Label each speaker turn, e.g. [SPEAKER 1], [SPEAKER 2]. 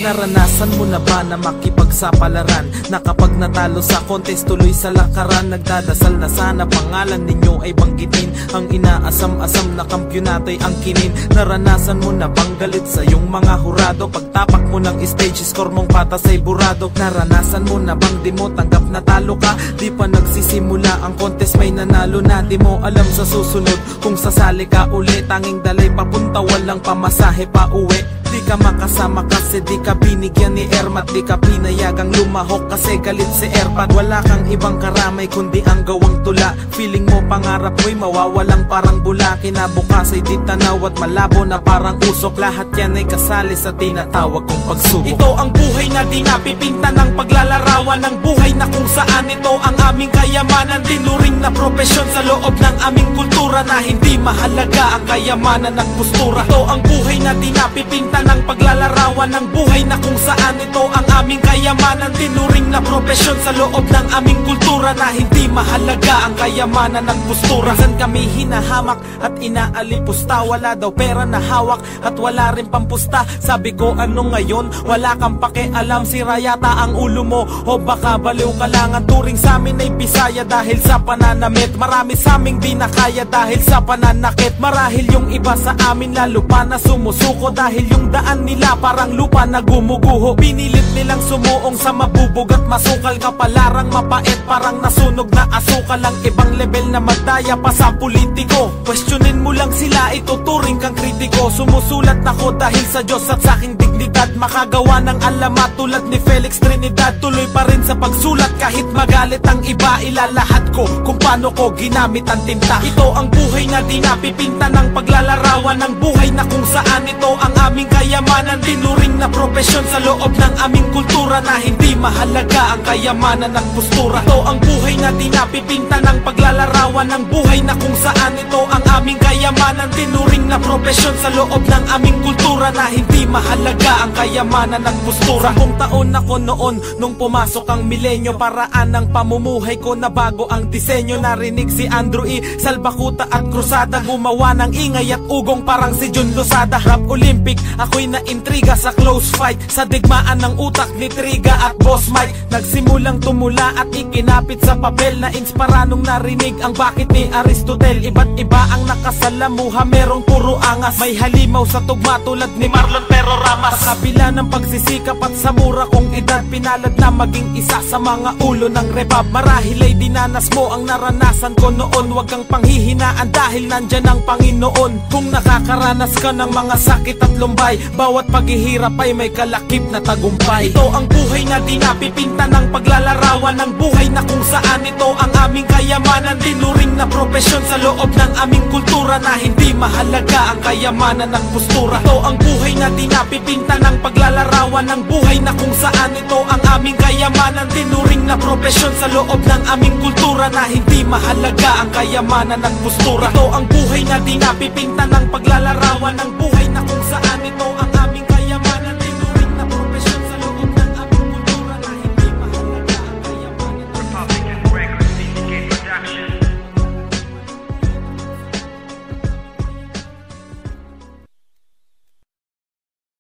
[SPEAKER 1] Naranasan mo na ba na makipagsapalaran, na kapag natalo sa contest tuloy sa lakaran? Nagdadasal na sana pangalan ninyo ay banggitin, ang inaasam-asam na kampyonato'y angkinin. Naranasan mo na bang galit sa iyong mga hurado, pagtapak mo ng stage score mong patas ay burado? Naranasan mo na bang di mo tanggap na talo ka, di pa nagsisimula ang contest may nanalo na? Di mo alam sa susunod kung sasali ka uli, tanging dalay papunta walang pamasahe pa uwi. Di ka makasama kasi di ka binigyan ni Ermat, di ka pinayagang lumahok kasi galit si Erpat. Wala kang ibang karamay kundi ang gawang tula, feeling mo pangarap mo'y mawawalang parang bula. Kinabukas ay di tanaw at malabo na parang usok, lahat yan ay kasali sa tinatawag kong pagsubok. Ito ang buhay na di napipinta ng paglalarawan, ng buhay na kung saan ito ang aming kayamanan. Tinuring na propesyon sa loob ng aming kultura, na hindi mahalaga ang kayamanan at postura. Ito ang buhay na di napipinta ng paglalarawan, ng buhay na kung saan ito ang aming kayamanan. Tinuring na propesyon sa loob ng aming kultura, na hindi mahalaga ang kayamanan at postura. Minsan kami hinahamak at inaalipusta, wala daw pera na hawak at wala rin pampusta. Sabi ko ano ngayon, wala kang pakialam, sira yata ang ulo mo o baka baliw ka lang. Ang turing sa amin ay Bisaya dahil sa pananamit, marami sa aming di na kaya dahil sa pananakit. Marahil yung iba sa amin lalo pa na sumusuko, dahil yung daan nila parang lupa na gumuguho. Pinilit nilang sumuong sa mabubog at masukal, kapalarang mapait parang nasunog na asukal. Ang ibang level na magdaya pa sa politiko, questionin mo lang sila, ituturing kang kritiko. Sumusulat ako dahil sa Diyos at sa aking dignidad, makagawa ng alamat tulad ni Felix Trinidad. Tuloy pa rin sa pagsulat kahit magalit ang iba, ilalahat ko kung paano ko ginamit ang tinta. Ito ang buhay na di napipinta ng paglalarawan, ng buhay na kung saan ito ang aming kayamanan. Tinuring na propesyon sa loob ng aming kultura, na hindi mahalaga ang kayamanan at postura. Ito ang buhay na di napipinta ng paglalarawan, ng buhay na kung saan ito ang aming kayamanan. Tinuring na propesyon sa loob ng aming kultura, na hindi mahalaga ang kayamanan at postura. 10 taon ako noon nung pumasok ang milenyo, paraan ng pamumuhay ko na bago ang disenyo. Narinig si Andrew E. Salbakuta at Cruzada, gumawa ng ingay at ugong parang si Jun Lozada. Rap Olympic, ako'y naintriga sa close fight, sa digmaan ng utak ni Triga at Boss Mike. Nagsimulang tumula at ikinapit sa papel, na inspira nung narinig ang bakit ni Aristotle. Iba't iba ang nakasalamuha, merong puro angas, may halimaw sa tugma tulad ni Marlon Pero Ramas. Sa kabila ng pagsisikap at sa mura kong edad, pinalad na maging isa sa mga ulo ng rebab. Marahil ay dinanas mo ang naranasan ko noon, wag kang panghihinaan dahil nandyan ang Panginoon. Kung nakakaranas ka ng mga sakit at lumbay, bawat paghihirap ay may kalakip na tagumpay. Ito ang buhay na di napipinta ng paglalarawan, ng buhay na kung saan ito ang aming kayamanan. Tinuring na propesyon sa loob ng aming kultura, na hindi mahalaga ang kayamanan at postura. Ito ang buhay na di napipinta ng paglalarawan, ng buhay na kung saan ito ang aming kayamanan. Tinuring na propesyon sa loob ng aming kultura, na hindi mahalaga ang kayamanan at postura. Ito ang buhay na di napipinta ng paglalarawan, ng buhay na kung saan ito ang